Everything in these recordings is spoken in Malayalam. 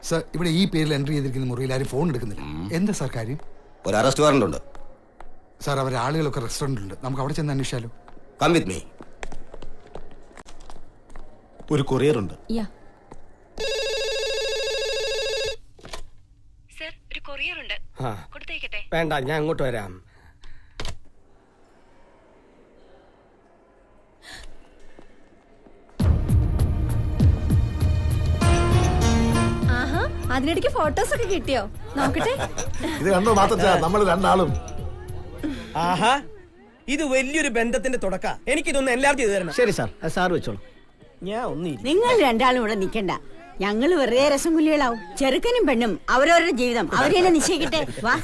സർ, ഇവിടെ ഈ പേരിൽ എൻട്രി ചെയ്തിരിക്കുന്ന മുറിയിൽ ആരും ഫോൺ എടുക്കുന്നില്ല. എന്താ സാർ കാര്യം? ഒരു അറസ്റ്റ് വാറന്റ് ഉണ്ട് സാർ. അവരെ ആളുകളൊക്കെ റെസ്റ്റോറൻറ്റിലുണ്ട്. നമുക്ക് അവിടെ ചെന്ന് അന്വേഷിച്ചാലോ? Come with me. ഒരു കൊറിയർ ഉണ്ട്. സർ, ഒരു കൊറിയർ ഉണ്ട്. കൊടുത്തേക്കട്ടെ? വേണ്ട, ഞാൻ അങ്ങോട്ട് വരാം. അതിനിടയ്ക്ക് ഫോട്ടോസ് ഒക്കെ കിട്ടിയോ? നോക്കട്ടെ. ഇത് കണ്ടോ മാത്തച്ചാ, നമ്മൾ രണ്ടാളും. ആഹാ, ഇത് വലിയൊരു ബന്ധത്തിന്റെ തുടക്ക. എനിക്കിതൊന്ന് എല്ലാവരും ചെയ്തു തരണം. ശരി സാർ, സാർ വെച്ചോളൂ. ഞാൻ ഒന്നില്ല. നിങ്ങൾ രണ്ടാളും ഇവിടെ നിൽക്കണ്ട. ഞങ്ങൾ വെറുതെ രസംകുല്ലികളാവും. ചെറുക്കനും പെണ്ണും അവരവരുടെ ജീവിതം അവരെന്നെ നിശ്ചയിക്കട്ടെ. വാ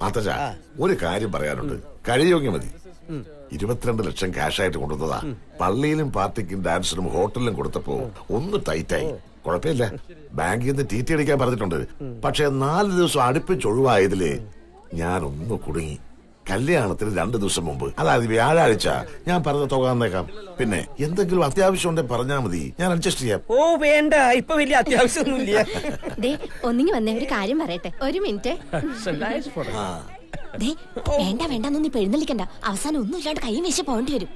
മാത്തച്ചാ, ഒരു കാര്യം പറയാനുണ്ട്. കഴിയോഗ്യ മതി. 22 ലക്ഷം ക്യാഷായിട്ട് കൊണ്ടുവന്നതാ. പള്ളിയിലും പാർട്ടിക്കും ഡാൻസിനും ഹോട്ടലിലും കൊടുത്തപ്പോ ഒന്ന് ടൈറ്റായി. കുഴപ്പമില്ല, ബാങ്കിൽ നിന്ന് ടി അടിക്കാൻ പറഞ്ഞിട്ടുണ്ട്. പക്ഷെ 4 ദിവസം അടുപ്പിച്ചൊഴിവായതില് ഞാനൊന്ന് കുടുങ്ങി. കല്യാണത്തിന് 2 ദിവസം മുമ്പ്, അതായത് വ്യാഴാഴ്ച, ഞാൻ പറഞ്ഞ തുക തന്നേക്കാം. പിന്നെ എന്തെങ്കിലും അത്യാവശ്യം ഉണ്ടെങ്കിൽ പറഞ്ഞാൽ മതി, ഞാൻ അഡ്ജസ്റ്റ് ചെയ്യാം. ഓ വേണ്ട, ഇപ്പൊ വലിയ അത്യാവശ്യമൊന്നുമില്ല. ഒന്നിങ്ങി വന്നേ, ഒരു കാര്യം പറയട്ടെ. ഒരു മിനിറ്റ്. വേണ്ട വേണ്ടെന്ന് നീ പെഴുന്നള്ളിക്കണ്ട. അവസാനം ഒന്നും ഇല്ലാണ്ട് കൈ വീശി പോകേണ്ടി വരും.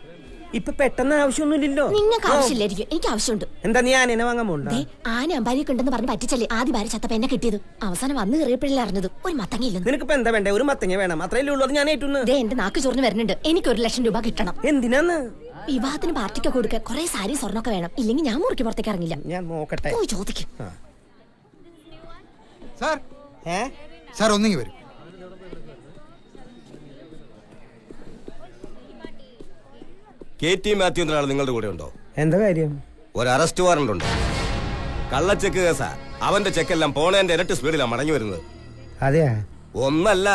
ഇപ്പൊ പെട്ടെന്ന് ആവശ്യമൊന്നുമില്ലല്ലോ. നിങ്ങൾക്ക് ആവശ്യമില്ലായിരിക്കും, എനിക്ക് ആവശ്യമുണ്ട്. എന്താ, നീ ആനേനെ വാങ്ങാൻ പോണ്ട? ആന അമ്പാരിയൊക്കെ ഉണ്ടെന്ന് പറഞ്ഞ് പറ്റിച്ചല്ലേ ആദ്യ ഭാര്യ ചത്തപ്പ എന്നെ കിട്ടിയത്. അവസാനം വന്ന് കയറിയപ്പോഴല്ലേ അറിഞ്ഞത് ഒരു മത്തങ്ങയില്ലെന്ന്. നിനക്കിപ്പോ എന്താ വേണ്ടേ? ഒരു മത്തങ്ങ വേണം, അത്രയല്ലേ ഉള്ളൂ. അത് ഞാൻ ഏറ്റുന്നു. എന്റെ നാക്ക് ചൊറിഞ്ഞ് വരുന്നുണ്ട്. എനിക്ക് 1 ലക്ഷം രൂപ കിട്ടണം. എന്തിനാന്ന്? വിവാഹത്തിന് പാർട്ടിക്ക് കൊടുക്കാൻ കുറെ സാരി സ്വർണ്ണൊക്കെ വേണം. ഇല്ലെങ്കിൽ ഞാൻ മുറിക്ക് പുറത്തേക്ക് ഇറങ്ങില്ല. ഞാൻ നോക്കട്ടെ. ചോദിക്കും. സാർ, സാർ ഒന്നിങ്ങി വരും. KT മാത്യു എന്നൊരാൾ നിങ്ങളുടെ കൂടെ ഉണ്ടോ? എന്താ കാര്യം? ഒരു അറസ്റ്റ് വാറന്റ് ഉണ്ട്. കള്ളച്ചെക്ക് കേസാ. അവന്റെ ചെക്കെല്ലാം പോണേന്റെ ഇരട്ടി സ്പീഡിലാണ് മടങ്ങി വരുന്നത്. അതെയാ? ഒന്നല്ല,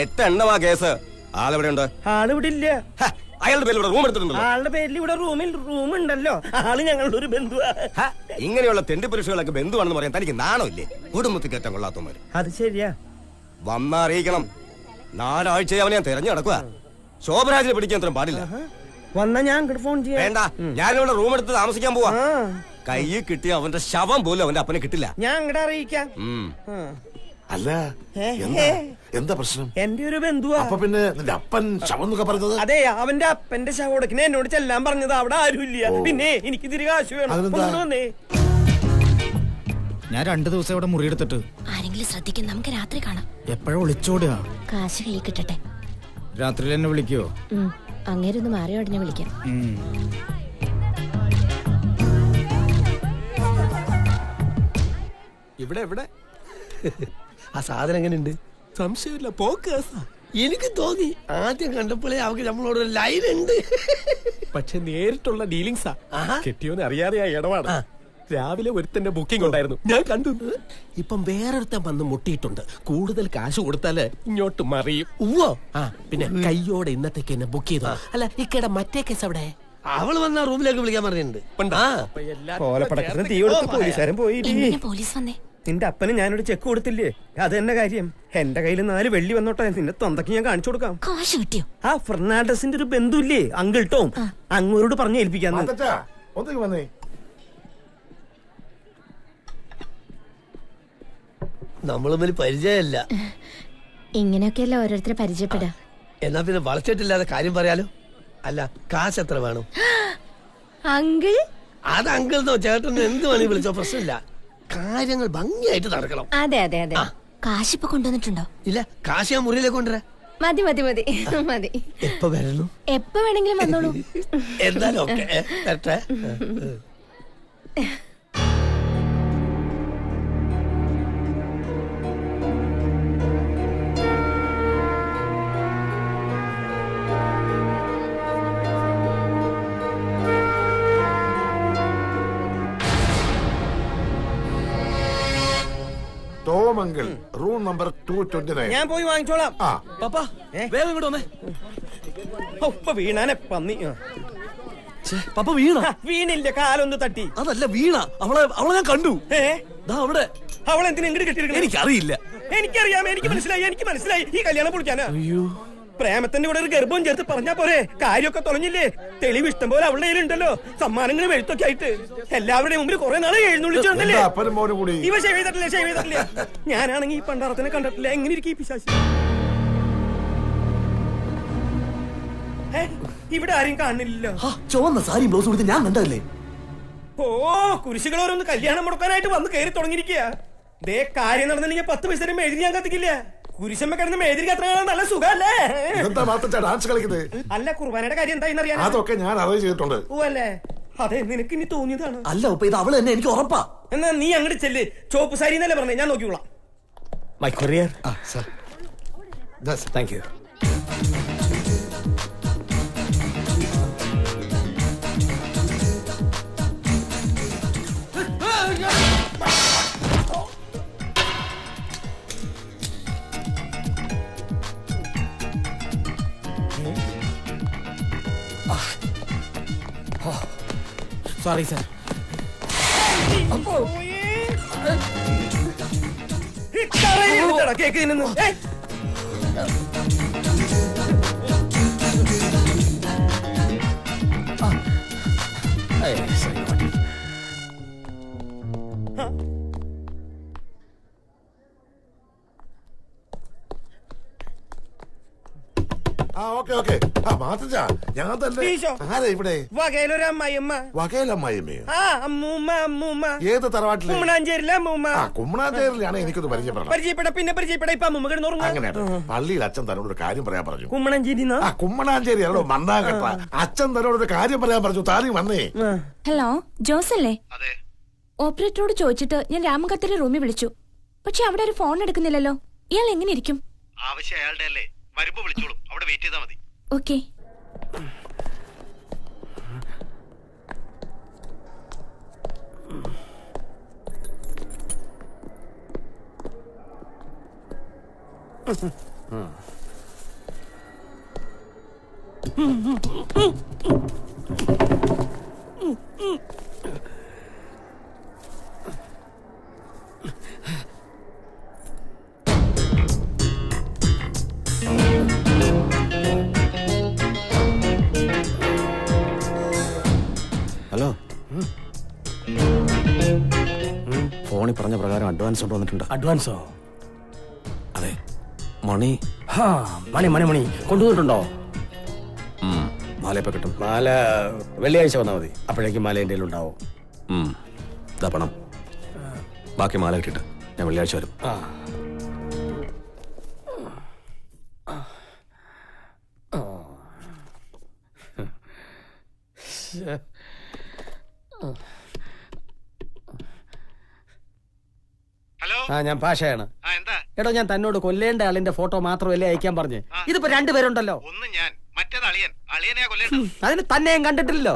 8 എണ്ണമാ കേസ്. ആളെവിടെ ഉണ്ട്? ആളിവിടെ ഇല്ല. അയാളുടെ പേരിൽ ഇവിടെ റൂം എടുത്തിട്ടുണ്ടല്ലോ. ആളുടെ പേരിൽ ഇവിടെ റൂം ഉണ്ടല്ലോ. ആള് ഞങ്ങളുടെ ഒരു ബന്ധുവാ. ഇങ്ങനെയുള്ള തെണ്ടി പുരുഷകളൊക്കെ ബന്ധുവാണെന്ന് പറയാൻ തനിക്ക് നാണമില്ലേ? കുടുംബത്തിൽ കയറ്റം കൊള്ളാത്തവന്മാര്. അത് ശരിയാ. വന്നാ അറിയിക്കണം. 4 ആഴ്ചയെ അവനെ ഞാൻ തെരഞ്ഞു നടക്കുക. ശോഭരാജിനെ പിടിക്കാൻ അത്രയും പാടില്ല. വന്നാ ഞാൻ അങ്ങോട്ട് ഫോൺ ചെയ്യാം. വേണ്ട, ഞാനിവിടെ റൂം എടുത്ത് താമസിക്കാൻ പോവാ. കയ്യിൽ കിട്ടിയ അവന്റെ ശവം പോലും അവന്റെ അപ്പനെ കിട്ടില്ല. ഞാൻ അങ്ങോട്ട് അറിയിക്കാം. അല്ല, എന്താ പ്രശ്നം? എന്റെ ഒരു ബന്ധുവാ. അപ്പൊ പിന്നെ നിന്റെ അപ്പൻ ശവം എന്നൊക്കെ പറഞ്ഞത്? അതെ, അവന്റെ അപ്പന്റെ ശവോടക്കിനെ എന്നോട് ചെല്ലാൻ പറഞ്ഞത്. അവിടെ ആരുമില്ല. പിന്നെ എനിക്ക് തിരികെ കാശ് വേണം. ഞാൻ 2 ദിവസം ഇവിടെ മുറിയെടുത്തിട്ട്. ആരെങ്കിലും ശ്രദ്ധിക്കും, നമുക്ക് രാത്രി കാണാം. എപ്പോഴും ഒളിച്ചോടുക. കാശ് കൈ കിട്ടട്ടെ. രാത്രിയിൽ എന്നെ വിളിക്കുവോ? അങ്ങേരൊന്ന് മാറിയ ഉടനെ വിളിക്കാം. ഇവിടെ എവിടെ ആ സാധനം എങ്ങനെയുണ്ട്? സംശയമില്ല, പോക്ക്. എനിക്ക് തോന്നി ആദ്യം കണ്ടപ്പോഴേ അവർക്ക് നമ്മളോട് ഒരു ലൈൻ ഉണ്ട്. പക്ഷെ നേരിട്ടുള്ള ഡീലിങ്സാ. കെട്ടിയോന്ന് അറിയാതെ ഇടപാട്. രാവിലെ ഒരുത്തന്റെ ബുക്കിംഗ് ഉണ്ടായിരുന്നു, ഞാൻ കണ്ടു. ഇപ്പം വേറൊരുത്തൻ വന്ന് മുട്ടിയിട്ടുണ്ട്. കൂടുതൽ കാശ് കൊടുത്താല് ഇങ്ങോട്ട് മറിയും. പിന്നെ കയ്യോടെ ഇന്നത്തേക്ക് എന്നെ ബുക്ക് ചെയ്തു. അല്ല, ഇക്കടെ മറ്റേ കേസ് അവിടെ? അവള് വന്ന റൂമിലേക്ക് വിളിക്കാൻ പറഞ്ഞിട്ടുണ്ട്. തീ കൊടുത്ത് പോലീസുകാരൻ പോയി. പോലീസ് വന്നേ. നിന്റെ അപ്പന് ഞാനൊരു ചെക്ക് കൊടുത്തില്ലേ? അത് തന്നെ കാര്യം. എന്റെ കയ്യിൽ 4 വെള്ളി വന്നോട്ടെ. നിന്റെ തൊന്തക്ക് ഞാൻ കാണിച്ചു കൊടുക്കാം. കാശ് കിട്ടിയോ? ആ ഫെർണാണ്ടസിന്റെ ഒരു ബന്ധു ഇല്ലേ, അങ്കിൾ ടോം, അങ്ങോരോട് പറഞ്ഞ് ഏൽപ്പിക്കാന്ന്. നമ്മള് പരിചയമല്ല. ഇങ്ങനെയൊക്കെയല്ല ഓരോരുത്തരെ പരിചയപ്പെടാ. എന്നാ പിന്നെ വളച്ചിട്ടില്ലാതെ കാര്യം പറയാലോ. അല്ല, കാശ് എത്ര വേണം? അങ്കിൾ. അത് അങ്കിൾന്നോ ചേട്ടനോ എന്ത് വേണേ വിളിച്ചോ, പ്രശ്നമില്ല. കാര്യങ്ങൾ ഭംഗിയായിട്ട് നടക്കണം. അതെ അതെ അതെ. കാശ് ഇപ്പൊ കൊണ്ടുവന്നിട്ടുണ്ടോ? ഇല്ല, കാശ് ഞാൻ മുറിയിലേക്ക് കൊണ്ടുവരാ. മതി മതി മതി മതി. എപ്പോ വരണം? എപ്പോ വേണമെങ്കിലും വന്നോളൂ. എന്തായാലും okay. Tom uncle, room number 229. ഞാൻ പോയി വാങ്ങിച്ചോളാം. വേഗം ഇങ്ങോട്ട് വന്നേ. വീണാനെ പന്നി. പപ്പ വീണ? വീണില്ല, കാലൊന്ന് തട്ടി. അതല്ല വീണ, അവളെ ഞാൻ കണ്ടു. അവിടെ. അവളെന്തിനാ ഇങ്ങോട്ട് കെട്ടിയിരിക്കുന്നത്? എനിക്കറിയില്ല. എനിക്കറിയാം, എനിക്ക് മനസ്സിലായി. ഈ കല്യാണം പൊളിക്കാനാ. അയ്യോ, പ്രേമത്തിന്റെ കൂടെ ഒരു ഗർഭവും ചേർത്ത് പറഞ്ഞാ പോരെ, കാര്യമൊക്കെ തുറഞ്ഞില്ലേ? തെളിവ് ഇഷ്ടം പോലെ അവളുടെ കയ്യിലുണ്ടല്ലോ, സമ്മാനങ്ങളും എഴുത്തൊക്കെ ആയിട്ട്. എല്ലാവരുടെയും മുമ്പിൽ കുറെ നാളെ എഴുന്നള്ളിച്ചോണ്ടല്ലേ ഇവ ഷേവ് ചെയ്തിട്ടില്ല. ഞാനാണെങ്കിൽ ഈ പണ്ടാറത്തിനെ കണ്ടിട്ടില്ല. എങ്ങനെ ഇരിക്കും ഈ പിശാചി? ഇവിടെ ആരും കാണുന്നില്ലല്ലോ. ചുവന്ന സാരി ബ്ലൗസ് കൊടുത്ത് ഞാൻ കണ്ടതല്ലേ? ഓ, കുരിശുകളോരൊന്ന് കല്യാണം മുടക്കാനായിട്ട് വന്ന് കയറി തുടങ്ങിയിരിക്കുക. ദേ കാര്യം നടന്നില്ലെങ്കിൽ 10 പൈസ എഴുതി ഞാൻ കത്തിക്കില്ല. കുരിശമ്മ കിടന്ന് മേതിരി അത്ര നല്ല സുഖല്ലേ? ഡാൻസ് കളിക്കുന്നത് അല്ല, കുർബാനയുടെ കാര്യം എന്തായെന്നറിയാൻ അതൊക്കെ ഞാൻ അറേഞ്ച് ചെയ്തിട്ടുണ്ട്. ഓ അല്ലേ, അതെ, നിനക്ക് ഇനി തോന്നിയതാണ്. അല്ല ഉപ്പ, ഇത് അവള് തന്നെ, എനിക്ക് ഉറപ്പാ. എന്നാ നീ അങ്ങോട്ട് ചെല്ല്. ചോപ്പ് സാരി എന്നല്ലേ പറഞ്ഞേ, ഞാൻ നോക്കിക്കോളാം. My courier. Thank you. Sorry sir. Cake okay. ഞാൻ തന്നെ. ആരാ ഇവിടെ? വകയിലൊരു അമ്മായിയമ്മ. വകയിലമ്മായിമ്മയോ? അമ്മൂമ്മ. ഏത് തറവാട്ടില്? കുമ്മണാഞ്ചേരിയിലെ അമ്മൂമ്മ. കുമ്മണാഞ്ചേരിയിലാണ്. എനിക്കൊന്ന് പരിചയപ്പെട ഇപ്പൊ അമ്മൂമ്മ കിടന്നുറങ്ങും. അങ്ങനെ പള്ളിയിൽ അച്ഛൻ തന്നോട് ഒരു കാര്യം പറയാൻ പറഞ്ഞു. കുമ്മണാഞ്ചേരി കുമ്മണാഞ്ചേരി ആണോ മണ്ണാകട്ട? അച്ഛൻ തന്നോട് ഒരു കാര്യം പറയാൻ പറഞ്ഞു. താലി വന്നേ. ഹലോ, ജോസ് അല്ലേ? ഓപ്പറേറ്ററോട് ചോദിച്ചിട്ട് ഞാൻ രാമകത്തിന്റെ റൂമിൽ വിളിച്ചു. പക്ഷെ അവിടെ ഒരു ഫോൺ എടുക്കുന്നില്ലല്ലോ. ഇയാൾ എങ്ങനെ ഇരിക്കും? ആവശ്യം അയാളുടെ അല്ലേ, വരുമ്പോ വിളിച്ചോളും. അവിടെ വെയിറ്റ് ചെയ്താൽ മതി. ഓക്കെ. ഹലോ, ഫോണിൽ പറഞ്ഞ പ്രകാരം അഡ്വാൻസ് കൊണ്ടുവന്നിട്ടുണ്ട്. അഡ്വാൻസോ? അതെ, മണി. മണി കൊണ്ടുവന്നിട്ടുണ്ടോ? മാല ഇപ്പൊ കിട്ടും. മാല വെള്ളിയാഴ്ച വന്നാൽ മതി. അപ്പോഴേക്കും മാല എൻ്റെ ഉണ്ടാവും. ഇതാ പണം. ബാക്കി മാല കിട്ടിട്ട് ഞാൻ വെള്ളിയാഴ്ച വരും. ഞാൻ പാഷയാണ്. എടോ, ഞാൻ തന്നോട് കൊല്ലേണ്ട ആളിന്റെ ഫോട്ടോ മാത്രമല്ലേ അയക്കാൻ പറഞ്ഞു. ഇതിപ്പോ രണ്ടുപേരുണ്ടല്ലോ. അതിന് തന്നെയും കണ്ടിട്ടില്ലല്ലോ.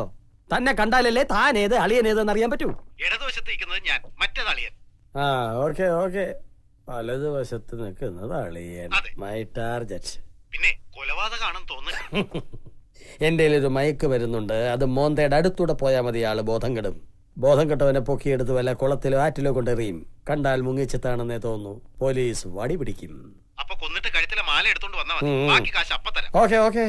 തന്നെ കണ്ടാലല്ലേ താനേത് അളിയനേതെന്ന് അറിയാൻ പറ്റൂ. ഓക്കെ. വലതുവശത്ത് നിൽക്കുന്നത് അളിയൻ. My target. പിന്നെ കൊലപാതകമാണെന്ന് തോന്നുന്നു. എന്റെ ഒരു മയക്ക് വരുന്നുണ്ട്. അത് മോന്തയുടെ അടുത്തൂടെ പോയാൽ മതി. ആള് ബോധം കെടും. ബോധം കെട്ടവനെ പൊക്കിയെടുത്ത് വല്ല കുളത്തിലോ ആറ്റിലോ കൊണ്ടെറിയും. കണ്ടാൽ മുങ്ങിച്ചെത്താണെന്നേ തോന്നുന്നു. പോലീസ് വടി പിടിക്കും. അപ്പൊ കൊന്നിട്ട് കഴുത്തിലെ മാല എടുത്തോണ്ട് വന്നാ മതി. ബാക്കി കാശ് അപ്പ തരാം. ഓക്കെ.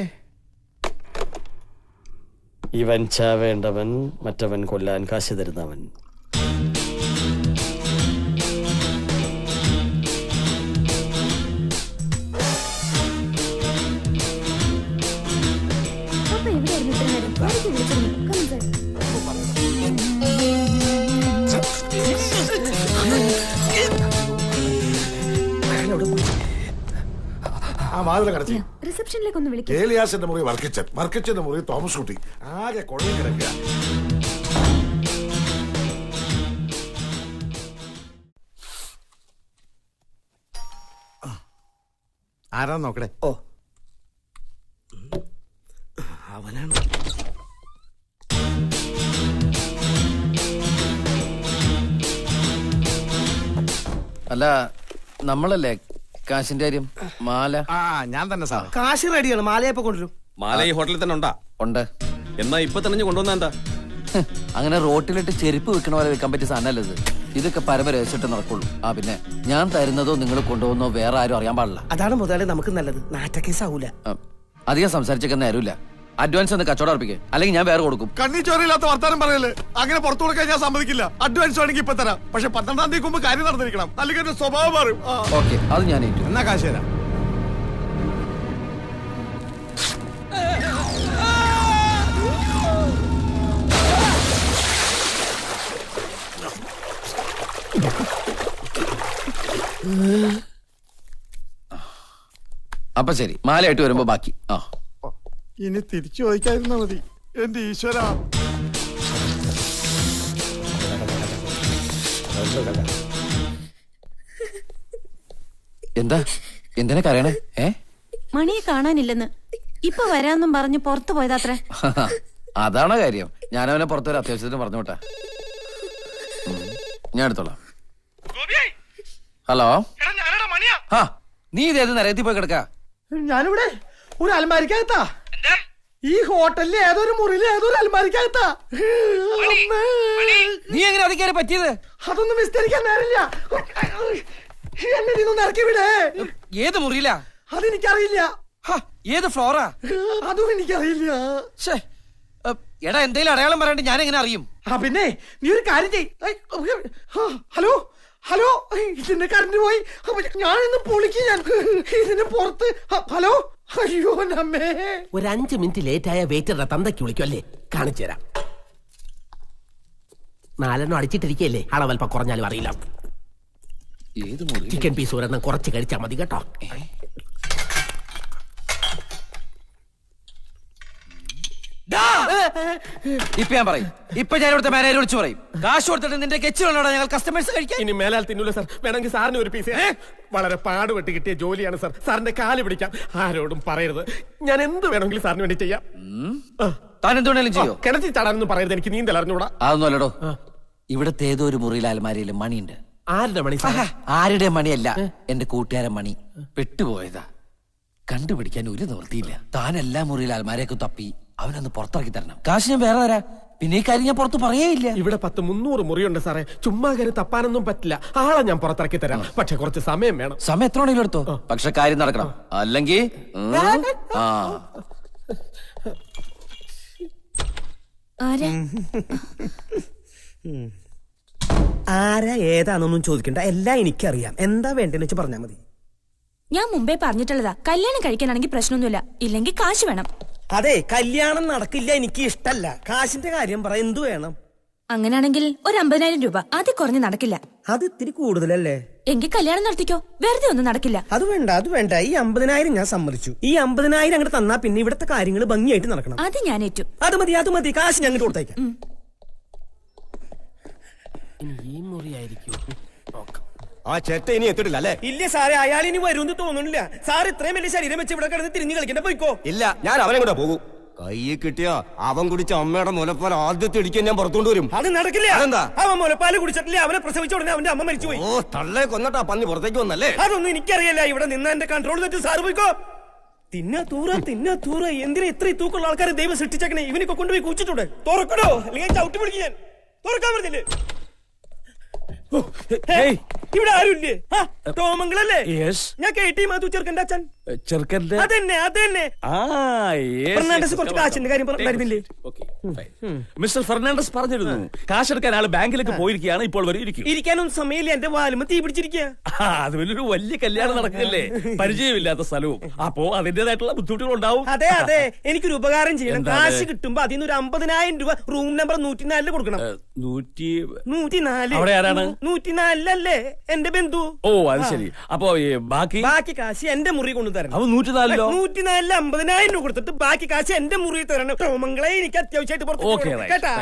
ഇവൻ ചാവേണ്ടവൻ, മറ്റവൻ കൊല്ലാൻ കാശ് തരുന്നവൻ. റിസപ്ഷനിലേക്ക് ഒന്ന് വിളിക്കും. ഏലിയാസിന്റെ മുറി വർക്കിച്ചന്റെ മുറി തോമസ് കുട്ടി. ആകെ കൊള്ളി കിടക്കുക. ആരാ നോക്കടേ? ഓ, അവനാണ്. അല്ല, നമ്മളല്ലേ കാശിന്റെ കാര്യം? മാല ഞാൻ തന്നെ സാർ. കാശ് റെഡിയാണ്. മാലയപ്പോ കൊണ്ടുവരും. മാല ഈ ഹോട്ടലിൽ തന്നെ ഉണ്ട്. എന്നാ ഇപ്പൊ തന്നെ കൊണ്ടുവന്നാ എന്താ? അങ്ങനെ റോട്ടിലിട്ട് ചെരുപ്പ് വെക്കണ പോലെ വെക്കാൻ പറ്റിയ സാധനമല്ലത്. ഇതൊക്കെ പരമരഹസ്യമായിട്ട് നടക്കുള്ളൂ. പിന്നെ ഞാൻ തരുന്നതോ നിങ്ങൾ കൊണ്ടുപോകുന്നോ വേറെ ആരും അറിയാൻ പാടില്ല. അതാണ് മുതലാളി നമുക്ക് നല്ലത്. നാറ്റക്കേസാവൂല. അധികം സംസാരിച്ചേക്കുന്ന നേരമില്ല. അഡ്വാൻസ് ഒന്ന് കച്ചവടം ഉറപ്പിക്കേ, അല്ലെങ്കിൽ ഞാൻ വേറെ കൊടുക്കും. കണ്ണി ചോരയില്ലാത്ത വർത്താനം പറയല്ലേ. അങ്ങനെ പുറത്തു കൊടുക്കാൻ ഞാൻ സമ്മതിക്കില്ല. അഡ്വാൻസ് വേണമെങ്കിൽ ഇപ്പൊ തരാം. പക്ഷെ 12-ാം തീയതി മുമ്പ് കാര്യം നടന്നിരിക്കണം, അല്ലെങ്കിൽ എന്റെ സ്വഭാവം മാറും. ഓക്കെ, അത് ഞാൻ ഏറ്റു. എന്നാ കാശ് തരാം. അപ്പൊ ശരി, മാലയായിട്ട് വരുമ്പോ ബാക്കി. ഇനി തിരിച്ചു ചോദിക്കാതിരുന്നാ മതി. എന്റെ ഈശ്വര, എന്തിനാ കരയണേ? മണിയെ കാണാനില്ലെന്ന് ഇപ്പൊ വരാന്നും പറഞ്ഞ് പുറത്തു പോയതാത്രേ. അതാണോ കാര്യം? ഞാനവനെ പുറത്തൊരു അത്യാവശ്യത്തിന് പറഞ്ഞോട്ടെ. ഞാൻ എടുത്തോളാം. ഹലോ, നീ ഇതേത് നരകത്തിൽ പോയി കിടക്ക? ഞാനിവിടെ ഒരു അലമാരിക്കകത്താ. ഈ ഹോട്ടലിൽ ഏതൊരു മുറിയിൽ ഏതൊരു അലമാരിക്കകത്താ. നീ എങ്ങനെ അതിക്കാരെ പറ്റിയത്? അതൊന്നും വിസ്തരിക്കാൻ നേരില്ല. എന്നെ ഇതൊന്നും ഇറക്കി വിടെ. ഏത് മുറിയിലാ? അതെനിക്കറിയില്ല. ഏത് ഫ്ലോറാ? അതും എനിക്കറിയില്ല. എടാ, എന്തെങ്കിലും അടയാളം പറയാണ്ട് ഞാൻ എങ്ങനെ അറിയും? പിന്നെ നീ ഒരു കാര്യം ചെയ്. ഹലോ ഹലോ, ഇതിന്റെ കറണ്ട് പോയി. ഞാനിന്ന് പൊളിക്ക്. ഞാൻ ഇതിന്റെ പുറത്ത്. ഹലോ, അയ്യോ നമ്മേ. ഒരു 5 മിനിറ്റ് ലേറ്റ് ആയ വെയിറ്ററുടെ തന്തയ്ക്ക് വിളിക്കും അല്ലേ? കാണിച്ചു തരാം. 4 അടിച്ചിട്ടിരിക്കല്ലേ, അളവൽപ്പം കുറഞ്ഞാലും അറിയില്ല. ചിക്കൻ പീസ് ഒരെണ്ണം കുറച്ച് കഴിച്ചാൽ മതി കേട്ടോ. ഇപ്പൊ ഞാൻ പറയും. ഇപ്പൊ ഞാൻ ഇവിടുത്തെ മാനേജർ വിളിച്ചു പറയും. കാശ് കൊടുത്തിട്ട് നിന്റെ കെച്ചിലുണ്ടോ ഞങ്ങൾ കസ്റ്റമേഴ്സ് കഴിക്കാൻ? ഇനി മേലാൽ തിന്നൂല സാർ. വേണമെങ്കിൽ സാറിന് ഒരു പീസ്. വളരെ പാടുപെട്ട് കിട്ടിയ ജോലിയാണ് സാർ. സാറിന്റെ കാല് പിടിക്കാം. ആരോടും പറയരുത്. ഞാൻ എന്ത് വേണമെങ്കിലും സാറിന് വേണ്ടി ചെയ്യാം. താൻ എന്തുകൊണ്ടെങ്കിലും ചെയ്യോ? കിണറ്റിൽ ചാടാനൊന്നും പറയരുത്. എനിക്ക് നീന്തൽ അറിഞ്ഞൂടാ. അതൊന്നും അല്ലടോ. ഇവിടുത്തെ ഏതോ ഒരു മുറിയിൽ അലമാരിയിൽ മണിയുണ്ട്. ആരുടെ മണി? ആരുടെ മണിയല്ല, എന്റെ കൂട്ടുകാരൻ മണി. പെട്ടുപോയതാ. കണ്ടുപിടിക്കാൻ ഒരു നിവൃത്തിയില്ല. താൻ എല്ലാ മുറിയിൽ അലമാരയൊക്കെ തപ്പി അവനൊന്ന് പുറത്തിറക്കി തരണം. കാശ് ഞാൻ വേറെ തരാം. പിന്നെ ഈ കാര്യം ഞാൻ പുറത്ത് പറയേയില്ല. ഇവിടെ 10-300 മുറിയുണ്ട് സാറേ. ചുമ്മാ കയറി തപ്പാനൊന്നും പറ്റില്ല. ആളെ ഞാൻ പുറത്തിറക്കി തരാം. പക്ഷെ കുറച്ച് സമയം വേണം. സമയം എത്ര വേണമെങ്കിലും എടുത്തോ, പക്ഷെ കാര്യം നടക്കണം. അല്ലെങ്കിൽ ആരാ ഏതാണെന്നൊന്നും ചോദിക്കണ്ട. എല്ലാം എനിക്കറിയാം. എന്താ വേണ്ടെന്ന് വെച്ച് പറഞ്ഞാൽ മതി. ഞാൻ മുമ്പേ പറഞ്ഞിട്ടുള്ളതാ, കല്യാണം കഴിക്കാനാണെങ്കിൽ പ്രശ്നമൊന്നുമില്ല, ഇല്ലെങ്കിൽ കാശ് വേണം. അതെ, കല്യാണം നടക്കില്ല, എനിക്ക് ഇഷ്ടല്ല. കാശിന്റെ കാര്യം പറ, എന്തു വേണം? അങ്ങനെയാണെങ്കിൽ ഒരു 50,000 രൂപ. അത് കുറഞ്ഞ് നടക്കില്ല. അത് ഇത്തിരി കൂടുതലല്ലേ? എങ്കിൽ കല്യാണം നടത്തിക്കോ, വെറുതെ ഒന്നും നടക്കില്ല. അത് വേണ്ട. ഈ 50,000 ഞാൻ സമ്മതിച്ചു. ഈ 50,000 അങ്ങോട്ട് തന്നാ പിന്നെ ഇവിടുത്തെ കാര്യങ്ങൾ ഭംഗിയായിട്ട് നടക്കണം. അത് ഞാൻ ഏറ്റു. അത് മതി. കാശ് ഞാൻ അങ്ങോട്ട് കൊടുത്തേക്കാം. ഈ മുറിയായിരിക്കും. ആ ചെറ്റ ഇനി എത്തിട്ടില്ല അല്ലേ? ഇല്ല സാറേ, അയാൾ ഇനി വരുമെന്ന് തോന്നുന്നില്ല. സാർ ഇത്രയും വലിയ ശരീരം വെച്ച് ഇവിടെ കിടന്ന് തിരിഞ്ഞു കളിക്കണ്ട. പോയിക്കോ. ഇല്ല, ഞാൻ അവനെ കൂടെ പോകും. കയ്യിൽ കിട്ടിയ അവൻ കുടിച്ച അമ്മയുടെ മുലപ്പാൽ ആദ്യത്തെ ഇടിക്കാൻ ഞാൻ പുറത്തുകൊണ്ട് വരും. അത് നടക്കില്ല. അതെന്താ? അവൻ മുലപ്പാല് കുടിച്ചിട്ടില്ല. അവനെ പ്രസവിച്ച ഉടനെ അവന്റെ അമ്മ മരിച്ചുപോയി. ഓ, തള്ളെ കൊന്നിട്ടാ പന്നി പുറത്തേക്ക് വന്നല്ലേ? അതൊന്നും എനിക്കറിയില്ല. ഇവിടെ നിന്ന് എന്റെ കൺട്രോൾ തെറ്റ്. സാറ് പോയിക്കോ. തിന്നാ തൂറ. എന്തിനാ ഇത്രയും തൂക്കുള്ള ആൾക്കാരെ ദൈവം സൃഷ്ടിച്ചേക്കണേ? ഇവനൊക്കെ കൊണ്ടുപോയി കുച്ചിട്ടൂടെ? തുറക്കണോ, അല്ലെങ്കിൽ ചവിട്ടി പിടിക്കും ഞാൻ. തുറക്കാൻ പറഞ്ഞില്ലേ? ഇവിടെ ആരുമില്ലേ? ടോമംഗളല്ലേ? ഞാൻ KT മാധു, ചെറുക്കന്റെ അച്ഛൻ. ചെറുക്കന്റെ അതന്നെ. ഫെർണാണ്ടസ് കുറച്ച് കാശിന്റെ കാര്യം പറഞ്ഞിരുന്നില്ലേ? മിസ്റ്റർ ഫെർണാണ്ടസ് പറഞ്ഞിരുന്നു കാശെടുക്കാൻ ആള് ബാങ്കിലേക്ക് പോയിരിക്കുകയാണ്. ഇപ്പോൾ വരെ ഇരിക്കാനൊന്നും സമയമില്ല. എന്റെ വാലുമ തീ പിടിച്ചിരിക്കുക. അത് വലിയ കല്യാണം നടക്കില്ലേ? പരിചയമില്ലാത്ത സ്ഥലവും. അപ്പോ അതിന്റേതായിട്ടുള്ള ബുദ്ധിമുട്ടുകൾ ഉണ്ടാവും. അതെ. എനിക്കൊരു ഉപകാരം ചെയ്യണം. കാശ് കിട്ടുമ്പോ അതിന് ഒരു 50,000 രൂപ റൂം നമ്പർ 104 കൊടുക്കണം. 104 അവിടെ ആരാണ്? 104 എന്റെ ബന്ധു. ഓ, അത് ശരി. അപ്പൊ ബാക്കി കാശ് എന്റെ മുറി കൊണ്ടു തരണം. അപ്പൊ 104 104 50,000 രൂപ കൊടുത്തിട്ട് ബാക്കി കാശ് എന്റെ മുറി തരണം. ടോമംഗളെ എനിക്ക് അത്യാവശ്യമായിട്ട് പുറത്ത് കേട്ടാ.